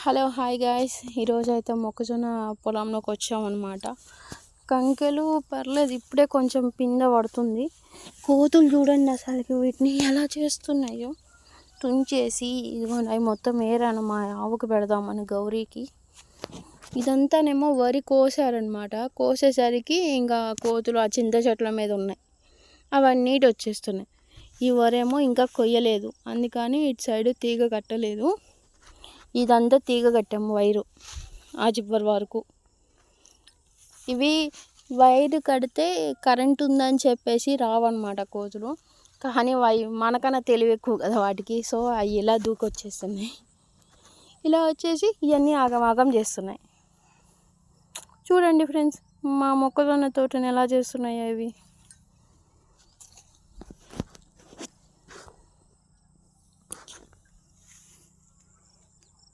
Hello hi guys, ఈరోజైతే మొక్కజొన్న పొలంలోకి వచ్చామన్నమాట. కంకెలు పర్లేదు, ఇప్పుడే కొంచెం పిందె పడుతుంది. కోతులు చూడండి అసలుకి వీటిని ఎలా చేస్తున్నాయో. తుంచేసి ఇదిగోండి అవి మొత్తం ఏరాను మా ఆవుకు పెడదామని గౌరీకి. ఇదంతానేమో వరి కోసారనమాట. కోసేసరికి ఇంకా కోతులు ఆ చింత చెట్ల మీద ఉన్నాయి, అవన్నీ వచ్చేస్తున్నాయి. ఈ వరేమో ఇంకా కొయ్యలేదు, అందుకని ఇటు సైడ్ తీగ కట్టలేదు. ఇదంతా తీగ కట్టాము వైరు ఆ చివరి వరకు. ఇవి వైరు కడితే కరెంట్ ఉందని చెప్పేసి రావన్నమాట కోతులు. కానీ మనకన్నా తెలివి ఎక్కువ కదా వాటికి. సో అవి ఇలా దూకొచ్చేస్తున్నాయి, ఇలా వచ్చేసి ఇవన్నీ ఆగమాగం చేస్తున్నాయి. చూడండి ఫ్రెండ్స్, మా మొక్కజొన్న తోటని ఎలా చేస్తున్నాయి అవి.